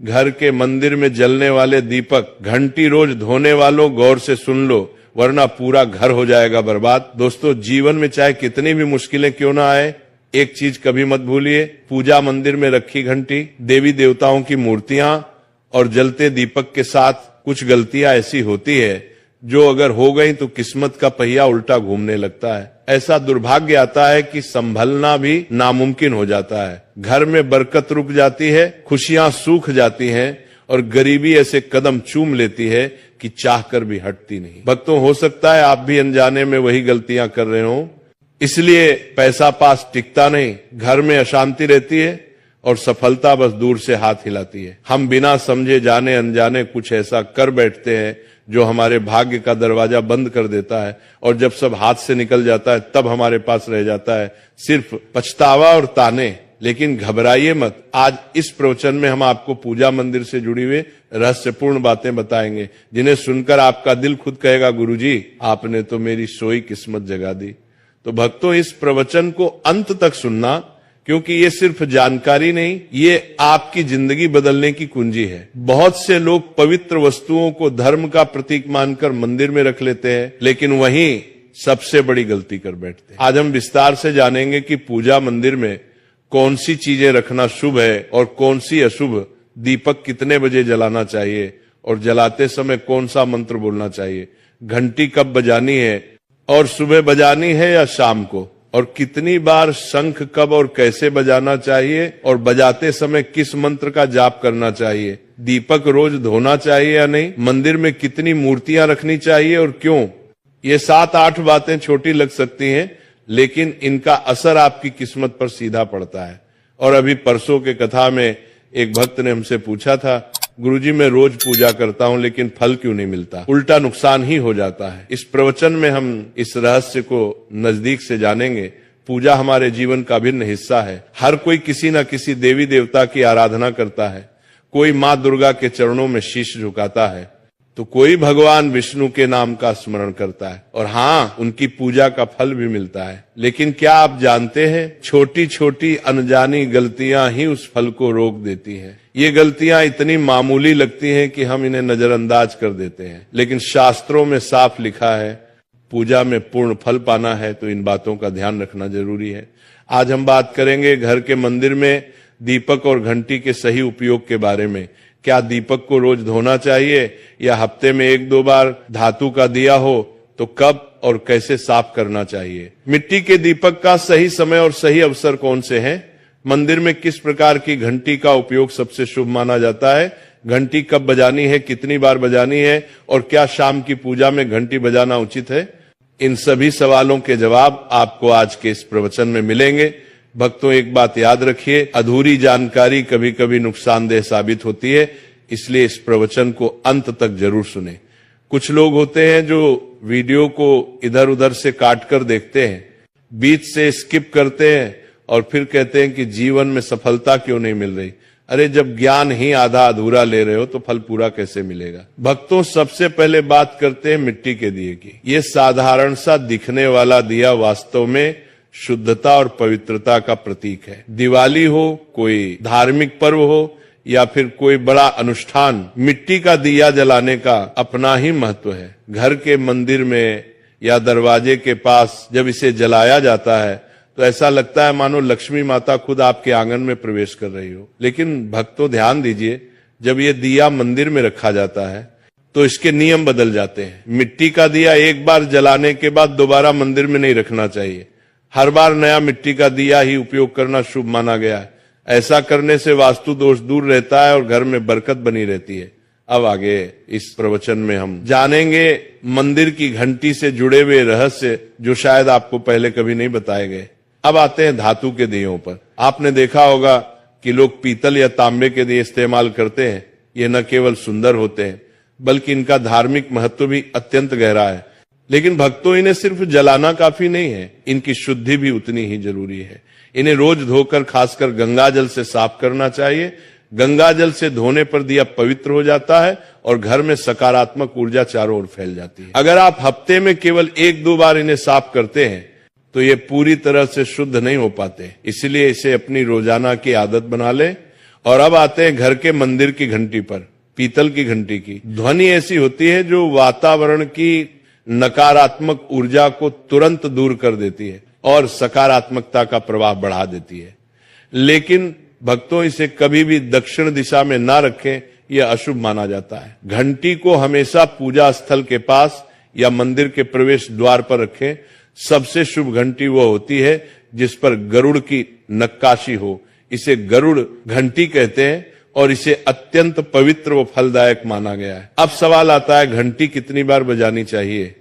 घर के मंदिर में जलने वाले दीपक, घंटी रोज धोने वालों गौर से सुन लो, वरना पूरा घर हो जाएगा बर्बाद। दोस्तों, जीवन में चाहे कितनी भी मुश्किलें क्यों ना आए, एक चीज कभी मत भूलिए, पूजा मंदिर में रखी घंटी, देवी देवताओं की मूर्तियां और जलते दीपक के साथ कुछ गलतियां ऐसी होती है जो अगर हो गई तो किस्मत का पहिया उल्टा घूमने लगता है। ऐसा दुर्भाग्य आता है कि संभलना भी नामुमकिन हो जाता है। घर में बरकत रुक जाती है, खुशियां सूख जाती हैं और गरीबी ऐसे कदम चूम लेती है कि चाहकर भी हटती नहीं। भक्तों, हो सकता है आप भी अनजाने में वही गलतियां कर रहे हो, इसलिए पैसा पास टिकता नहीं, घर में अशांति रहती है और सफलता बस दूर से हाथ हिलाती है। हम बिना समझे जाने अनजाने कुछ ऐसा कर बैठते हैं जो हमारे भाग्य का दरवाजा बंद कर देता है, और जब सब हाथ से निकल जाता है तब हमारे पास रह जाता है सिर्फ पछतावा और ताने। लेकिन घबराइए मत, आज इस प्रवचन में हम आपको पूजा मंदिर से जुड़ी हुई रहस्यपूर्ण बातें बताएंगे, जिन्हें सुनकर आपका दिल खुद कहेगा, गुरुजी आपने तो मेरी सोई किस्मत जगा दी। तो भक्तों, इस प्रवचन को अंत तक सुनना, क्योंकि ये सिर्फ जानकारी नहीं, ये आपकी जिंदगी बदलने की कुंजी है। बहुत से लोग पवित्र वस्तुओं को धर्म का प्रतीक मानकर मंदिर में रख लेते हैं, लेकिन वहीं सबसे बड़ी गलती कर बैठते हैं। आज हम विस्तार से जानेंगे कि पूजा मंदिर में कौन सी चीजें रखना शुभ है और कौन सी अशुभ, दीपक कितने बजे जलाना चाहिए और जलाते समय कौन सा मंत्र बोलना चाहिए, घंटी कब बजानी है और सुबह बजानी है या शाम को, और कितनी बार शंख कब और कैसे बजाना चाहिए और बजाते समय किस मंत्र का जाप करना चाहिए, दीपक रोज धोना चाहिए या नहीं, मंदिर में कितनी मूर्तियां रखनी चाहिए और क्यों। ये 7-8 बातें छोटी लग सकती हैं, लेकिन इनका असर आपकी किस्मत पर सीधा पड़ता है। और अभी परसों के कथा में एक भक्त ने हमसे पूछा था, गुरुजी मैं रोज पूजा करता हूं लेकिन फल क्यों नहीं मिलता, उल्टा नुकसान ही हो जाता है। इस प्रवचन में हम इस रहस्य को नजदीक से जानेंगे। पूजा हमारे जीवन का अभिन्न हिस्सा है। हर कोई किसी न किसी देवी देवता की आराधना करता है, कोई माँ दुर्गा के चरणों में शीश झुकाता है, तो कोई भगवान विष्णु के नाम का स्मरण करता है, और हाँ, उनकी पूजा का फल भी मिलता है। लेकिन क्या आप जानते हैं, छोटी छोटी अनजानी गलतियां ही उस फल को रोक देती हैं। ये गलतियां इतनी मामूली लगती हैं कि हम इन्हें नजरअंदाज कर देते हैं, लेकिन शास्त्रों में साफ लिखा है, पूजा में पूर्ण फल पाना है तो इन बातों का ध्यान रखना जरूरी है। आज हम बात करेंगे घर के मंदिर में दीपक और घंटी के सही उपयोग के बारे में। क्या दीपक को रोज धोना चाहिए या हफ्ते में 1-2 बार, धातु का दिया हो तो कब और कैसे साफ करना चाहिए, मिट्टी के दीपक का सही समय और सही अवसर कौन से हैं, मंदिर में किस प्रकार की घंटी का उपयोग सबसे शुभ माना जाता है, घंटी कब बजानी है, कितनी बार बजानी है, और क्या शाम की पूजा में घंटी बजाना उचित है। इन सभी सवालों के जवाब आपको आज के इस प्रवचन में मिलेंगे। भक्तों, एक बात याद रखिए, अधूरी जानकारी कभी कभी नुकसानदेह साबित होती है, इसलिए इस प्रवचन को अंत तक जरूर सुने। कुछ लोग होते हैं जो वीडियो को इधर उधर से काट कर देखते हैं, बीच से स्किप करते हैं और फिर कहते हैं कि जीवन में सफलता क्यों नहीं मिल रही। अरे, जब ज्ञान ही आधा अधूरा ले रहे हो तो फल पूरा कैसे मिलेगा। भक्तों, सबसे पहले बात करते हैं मिट्टी के दिए की। ये साधारण सा दिखने वाला दिया वास्तव में शुद्धता और पवित्रता का प्रतीक है। दिवाली हो, कोई धार्मिक पर्व हो या फिर कोई बड़ा अनुष्ठान, मिट्टी का दिया जलाने का अपना ही महत्व है। घर के मंदिर में या दरवाजे के पास जब इसे जलाया जाता है तो ऐसा लगता है मानो लक्ष्मी माता खुद आपके आंगन में प्रवेश कर रही हो। लेकिन भक्तों, ध्यान दीजिए, जब ये दिया मंदिर में रखा जाता है तो इसके नियम बदल जाते हैं। मिट्टी का दिया एक बार जलाने के बाद दोबारा मंदिर में नहीं रखना चाहिए। हर बार नया मिट्टी का दिया ही उपयोग करना शुभ माना गया है। ऐसा करने से वास्तु दोष दूर रहता है और घर में बरकत बनी रहती है। अब आगे इस प्रवचन में हम जानेंगे मंदिर की घंटी से जुड़े हुए रहस्य जो शायद आपको पहले कभी नहीं बताए गए। अब आते हैं धातु के दियों पर। आपने देखा होगा कि लोग पीतल या तांबे के दिए इस्तेमाल करते हैं। ये न केवल सुंदर होते हैं बल्कि इनका धार्मिक महत्व भी अत्यंत गहरा है। लेकिन भक्तों, इन्हें सिर्फ जलाना काफी नहीं है, इनकी शुद्धि भी उतनी ही जरूरी है। इन्हें रोज धोकर खासकर गंगा जल से साफ करना चाहिए। गंगा जल से धोने पर दिया पवित्र हो जाता है और घर में सकारात्मक ऊर्जा चारों ओर फैल जाती है। अगर आप हफ्ते में केवल 1-2 बार इन्हें साफ करते हैं तो ये पूरी तरह से शुद्ध नहीं हो पाते। इसलिए इसे अपनी रोजाना की आदत बना ले और अब आते हैं घर के मंदिर की घंटी पर। पीतल की घंटी की ध्वनि ऐसी होती है जो वातावरण की नकारात्मक ऊर्जा को तुरंत दूर कर देती है और सकारात्मकता का प्रवाह बढ़ा देती है। लेकिन भक्तों, इसे कभी भी दक्षिण दिशा में ना रखें, यह अशुभ माना जाता है। घंटी को हमेशा पूजा स्थल के पास या मंदिर के प्रवेश द्वार पर रखें। सबसे शुभ घंटी वो होती है जिस पर गरुड़ की नक्काशी हो। इसे गरुड़ घंटी कहते हैं और इसे अत्यंत पवित्र व फलदायक माना गया है। अब सवाल आता है, घंटी कितनी बार बजानी चाहिए?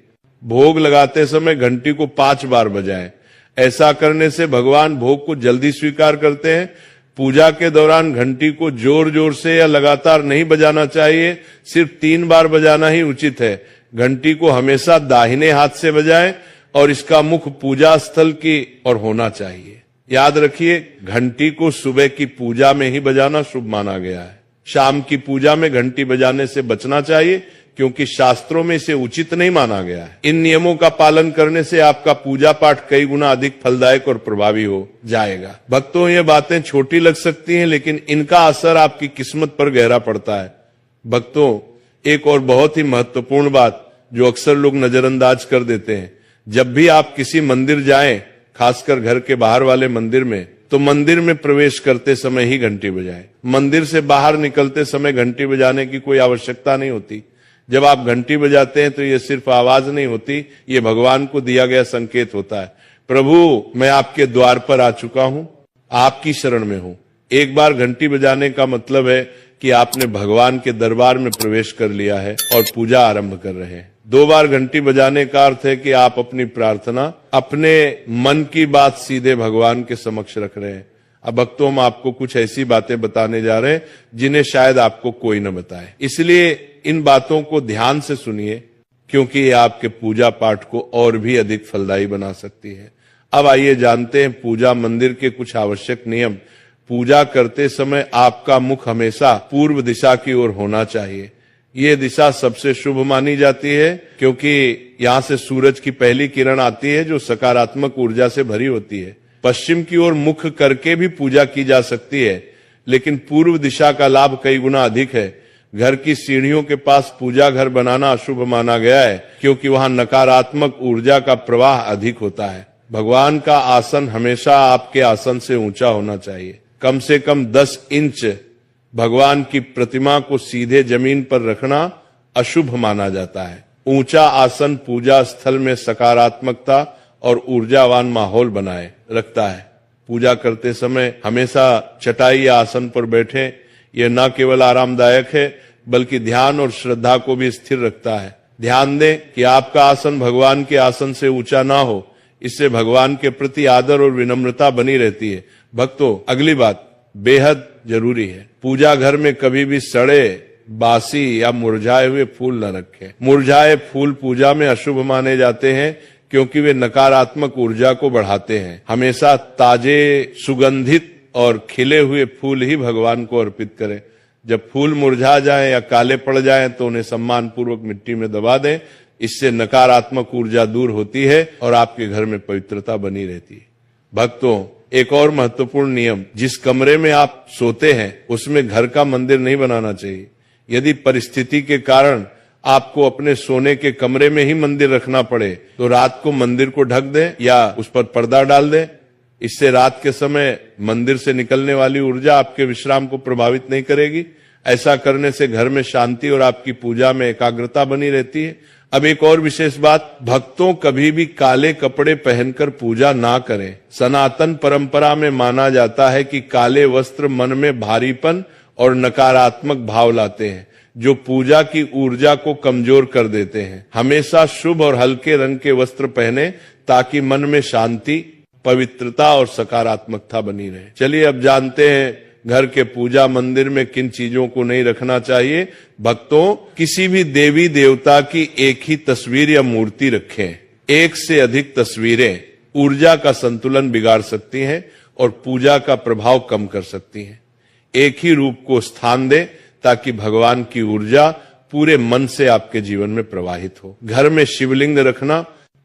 भोग लगाते समय घंटी को 5 बार बजाएं। ऐसा करने से भगवान भोग को जल्दी स्वीकार करते हैं। पूजा के दौरान घंटी को जोर जोर से या लगातार नहीं बजाना चाहिए, सिर्फ 3 बार बजाना ही उचित है। घंटी को हमेशा दाहिने हाथ से बजाएं और इसका मुख पूजा स्थल की ओर होना चाहिए। याद रखिए, घंटी को सुबह की पूजा में ही बजाना शुभ माना गया है। शाम की पूजा में घंटी बजाने से बचना चाहिए, क्योंकि शास्त्रों में इसे उचित नहीं माना गया है। इन नियमों का पालन करने से आपका पूजा पाठ कई गुना अधिक फलदायक और प्रभावी हो जाएगा। भक्तों, ये बातें छोटी लग सकती हैं, लेकिन इनका असर आपकी किस्मत पर गहरा पड़ता है। भक्तों, एक और बहुत ही महत्वपूर्ण बात जो अक्सर लोग नजरअंदाज कर देते हैं, जब भी आप किसी मंदिर जाएं, खासकर घर के बाहर वाले मंदिर में, तो मंदिर में प्रवेश करते समय ही घंटी बजाएं। मंदिर से बाहर निकलते समय घंटी बजाने की कोई आवश्यकता नहीं होती। जब आप घंटी बजाते हैं तो ये सिर्फ आवाज नहीं होती, ये भगवान को दिया गया संकेत होता है। प्रभु, मैं आपके द्वार पर आ चुका हूं, आपकी शरण में हूं। एक बार घंटी बजाने का मतलब है कि आपने भगवान के दरबार में प्रवेश कर लिया है और पूजा आरंभ कर रहे हैं। 2 बार घंटी बजाने का अर्थ है कि आप अपनी प्रार्थना, अपने मन की बात सीधे भगवान के समक्ष रख रहे हैं। अब भक्तों, हम आपको कुछ ऐसी बातें बताने जा रहे हैं जिन्हें शायद आपको कोई न बताए, इसलिए इन बातों को ध्यान से सुनिए, क्योंकि ये आपके पूजा पाठ को और भी अधिक फलदायी बना सकती है। अब आइए जानते हैं पूजा मंदिर के कुछ आवश्यक नियम। पूजा करते समय आपका मुख हमेशा पूर्व दिशा की ओर होना चाहिए। ये दिशा सबसे शुभ मानी जाती है, क्योंकि यहाँ से सूरज की पहली किरण आती है जो सकारात्मक ऊर्जा से भरी होती है। पश्चिम की ओर मुख करके भी पूजा की जा सकती है, लेकिन पूर्व दिशा का लाभ कई गुना अधिक है। घर की सीढ़ियों के पास पूजा घर बनाना अशुभ माना गया है, क्योंकि वहां नकारात्मक ऊर्जा का प्रवाह अधिक होता है। भगवान का आसन हमेशा आपके आसन से ऊंचा होना चाहिए। कम से कम 10 इंच भगवान की प्रतिमा को सीधे जमीन पर रखना अशुभ माना जाता है। ऊंचा आसन पूजा स्थल में सकारात्मकता और ऊर्जावान माहौल बनाए रखता है। पूजा करते समय हमेशा चटाई या आसन पर बैठें। यह न केवल आरामदायक है, बल्कि ध्यान और श्रद्धा को भी स्थिर रखता है। ध्यान दें कि आपका आसन भगवान के आसन से ऊंचा ना हो, इससे भगवान के प्रति आदर और विनम्रता बनी रहती है। भक्तों, अगली बात बेहद जरूरी है। पूजा घर में कभी भी सड़े, बासी या मुरझाए हुए फूल न रखें। मुरझाए फूल पूजा में अशुभ माने जाते हैं, क्योंकि वे नकारात्मक ऊर्जा को बढ़ाते हैं। हमेशा ताजे, सुगंधित और खिले हुए फूल ही भगवान को अर्पित करें। जब फूल मुरझा जाएं या काले पड़ जाएं तो उन्हें सम्मान पूर्वक मिट्टी में दबा दें। इससे नकारात्मक ऊर्जा दूर होती है और आपके घर में पवित्रता बनी रहती है। भक्तों, एक और महत्वपूर्ण नियम, जिस कमरे में आप सोते हैं उसमें घर का मंदिर नहीं बनाना चाहिए। यदि परिस्थिति के कारण आपको अपने सोने के कमरे में ही मंदिर रखना पड़े तो रात को मंदिर को ढक दें या उस पर पर्दा डाल दें। इससे रात के समय मंदिर से निकलने वाली ऊर्जा आपके विश्राम को प्रभावित नहीं करेगी। ऐसा करने से घर में शांति और आपकी पूजा में एकाग्रता बनी रहती है। अब एक और विशेष बात, भक्तों कभी भी काले कपड़े पहनकर पूजा ना करें। सनातन परंपरा में माना जाता है कि काले वस्त्र मन में भारीपन और नकारात्मक भाव लाते हैं, जो पूजा की ऊर्जा को कमजोर कर देते हैं। हमेशा शुभ और हल्के रंग के वस्त्र पहने ताकि मन में शांति, पवित्रता और सकारात्मकता बनी रहे। चलिए अब जानते हैं घर के पूजा मंदिर में किन चीजों को नहीं रखना चाहिए। भक्तों, किसी भी देवी देवता की एक ही तस्वीर या मूर्ति रखें। एक से अधिक तस्वीरें ऊर्जा का संतुलन बिगाड़ सकती हैं और पूजा का प्रभाव कम कर सकती हैं। एक ही रूप को स्थान दें ताकि भगवान की ऊर्जा पूरे मन से आपके जीवन में प्रवाहित हो। घर में शिवलिंग रखना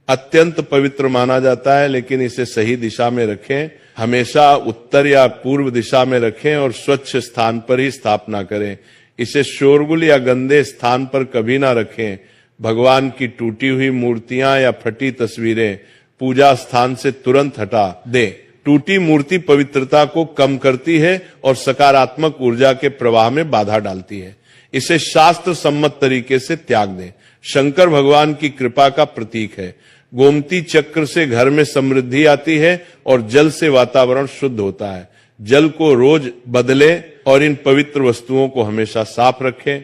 अत्यंत पवित्र माना जाता है, लेकिन इसे सही दिशा में रखें। हमेशा उत्तर या पूर्व दिशा में रखें और स्वच्छ स्थान पर ही स्थापना करें। इसे शोरगुल या गंदे स्थान पर कभी ना रखें। भगवान की टूटी हुई मूर्तियां या फटी तस्वीरें पूजा स्थान से तुरंत हटा दें। टूटी मूर्ति पवित्रता को कम करती है और सकारात्मक ऊर्जा के प्रवाह में बाधा डालती है। इसे शास्त्र सम्मत तरीके से त्याग दें। शंकर भगवान की कृपा का प्रतीक है। गोमती चक्र से घर में समृद्धि आती है और जल से वातावरण शुद्ध होता है। जल को रोज बदलें और इन पवित्र वस्तुओं को हमेशा साफ रखें।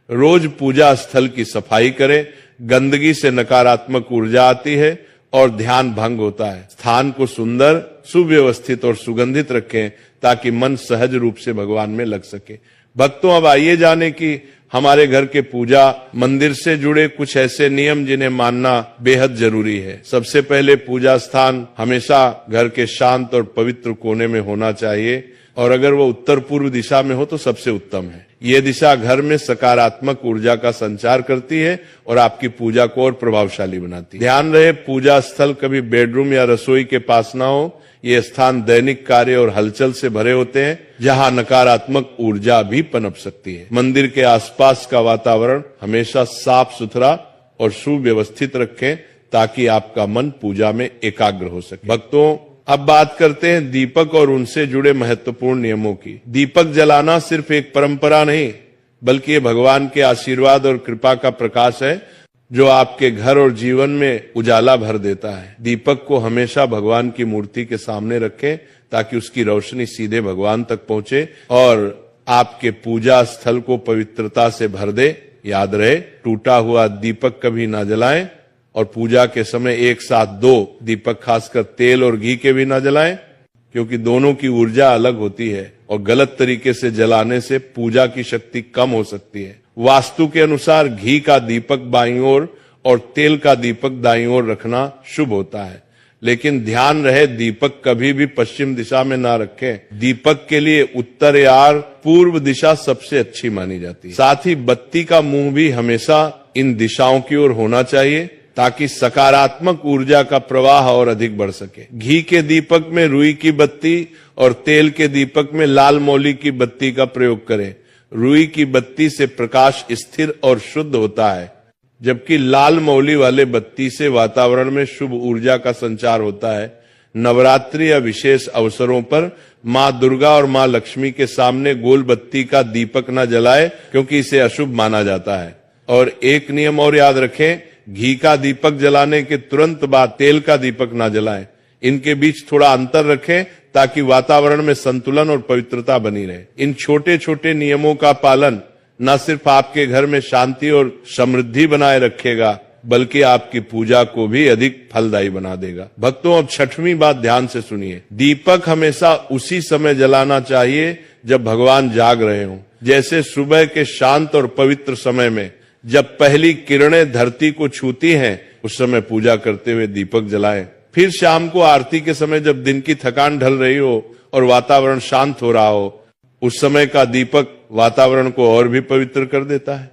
रोज पूजा स्थल की सफाई करें। गंदगी से नकारात्मक ऊर्जा आती है और ध्यान भंग होता है। स्थान को सुंदर, सुव्यवस्थित और सुगंधित रखें ताकि मन सहज रूप से भगवान में लग सके। भक्तों, अब आइए जाने कि हमारे घर के पूजा मंदिर से जुड़े कुछ ऐसे नियम जिन्हें मानना बेहद जरूरी है। सबसे पहले, पूजा स्थान हमेशा घर के शांत और पवित्र कोने में होना चाहिए और अगर वो उत्तर पूर्व दिशा में हो तो सबसे उत्तम है। ये दिशा घर में सकारात्मक ऊर्जा का संचार करती है और आपकी पूजा को और प्रभावशाली बनाती है। ध्यान रहे, पूजा स्थल कभी बेडरूम या रसोई के पास ना हो। ये स्थान दैनिक कार्य और हलचल से भरे होते हैं, जहां नकारात्मक ऊर्जा भी पनप सकती है। मंदिर के आसपास का वातावरण हमेशा साफ सुथरा और सुव्यवस्थित रखें ताकि आपका मन पूजा में एकाग्र हो सके। भक्तों, अब बात करते हैं दीपक और उनसे जुड़े महत्वपूर्ण नियमों की। दीपक जलाना सिर्फ एक परंपरा नहीं, बल्कि ये भगवान के आशीर्वाद और कृपा का प्रकाश है जो आपके घर और जीवन में उजाला भर देता है। दीपक को हमेशा भगवान की मूर्ति के सामने रखें ताकि उसकी रोशनी सीधे भगवान तक पहुंचे और आपके पूजा स्थल को पवित्रता से भर दे। याद रहे, टूटा हुआ दीपक कभी ना जलाएं और पूजा के समय एक साथ 2 दीपक, खासकर तेल और घी के भी ना जलाएं, क्योंकि दोनों की ऊर्जा अलग होती है और गलत तरीके से जलाने से पूजा की शक्ति कम हो सकती है। वास्तु के अनुसार घी का दीपक बाईं ओर और तेल का दीपक दाईं ओर रखना शुभ होता है, लेकिन ध्यान रहे दीपक कभी भी पश्चिम दिशा में ना रखें। दीपक के लिए उत्तर या पूर्व दिशा सबसे अच्छी मानी जाती है। साथ ही बत्ती का मुंह भी हमेशा इन दिशाओं की ओर होना चाहिए ताकि सकारात्मक ऊर्जा का प्रवाह और अधिक बढ़ सके। घी के दीपक में रुई की बत्ती और तेल के दीपक में लाल मौली की बत्ती का प्रयोग करें। रुई की बत्ती से प्रकाश स्थिर और शुद्ध होता है, जबकि लाल मौली वाले बत्ती से वातावरण में शुभ ऊर्जा का संचार होता है। नवरात्रि या विशेष अवसरों पर मां दुर्गा और मां लक्ष्मी के सामने गोल बत्ती का दीपक न जलाए, क्योंकि इसे अशुभ माना जाता है। और एक नियम और याद रखें, घी का दीपक जलाने के तुरंत बाद तेल का दीपक ना जलाएं। इनके बीच थोड़ा अंतर रखें ताकि वातावरण में संतुलन और पवित्रता बनी रहे। इन छोटे छोटे नियमों का पालन न सिर्फ आपके घर में शांति और समृद्धि बनाए रखेगा, बल्कि आपकी पूजा को भी अधिक फलदायी बना देगा। भक्तों, अब 6वीं बात ध्यान से सुनिए। दीपक हमेशा उसी समय जलाना चाहिए जब भगवान जाग रहे हों, जैसे सुबह के शांत और पवित्र समय में जब पहली किरणें धरती को छूती हैं, उस समय पूजा करते हुए दीपक जलाएं। फिर शाम को आरती के समय जब दिन की थकान ढल रही हो और वातावरण शांत हो रहा हो, उस समय का दीपक वातावरण को और भी पवित्र कर देता है।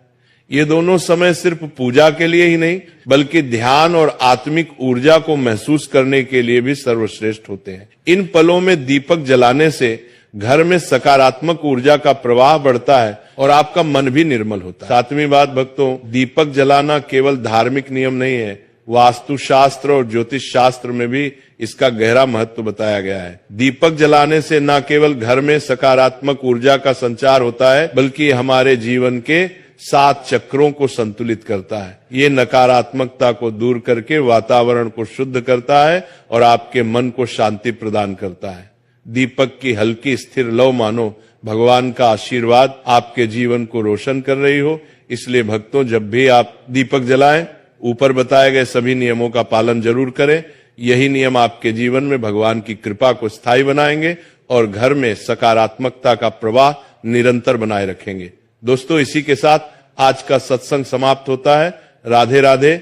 ये दोनों समय सिर्फ पूजा के लिए ही नहीं, बल्कि ध्यान और आत्मिक ऊर्जा को महसूस करने के लिए भी सर्वश्रेष्ठ होते हैं। इन पलों में दीपक जलाने से घर में सकारात्मक ऊर्जा का प्रवाह बढ़ता है और आपका मन भी निर्मल होता है। 7वीं बात भक्तों, दीपक जलाना केवल धार्मिक नियम नहीं है, वास्तु शास्त्र और ज्योतिष शास्त्र में भी इसका गहरा महत्व बताया गया है। दीपक जलाने से न केवल घर में सकारात्मक ऊर्जा का संचार होता है, बल्कि हमारे जीवन के 7 चक्रों को संतुलित करता है। ये नकारात्मकता को दूर करके वातावरण को शुद्ध करता है और आपके मन को शांति प्रदान करता है। दीपक की हल्की स्थिर लौ मानो भगवान का आशीर्वाद आपके जीवन को रोशन कर रही हो। इसलिए भक्तों, जब भी आप दीपक जलाएं, ऊपर बताए गए सभी नियमों का पालन जरूर करें। यही नियम आपके जीवन में भगवान की कृपा को स्थायी बनाएंगे और घर में सकारात्मकता का प्रवाह निरंतर बनाए रखेंगे। दोस्तों, इसी के साथ आज का सत्संग समाप्त होता है। राधे राधे।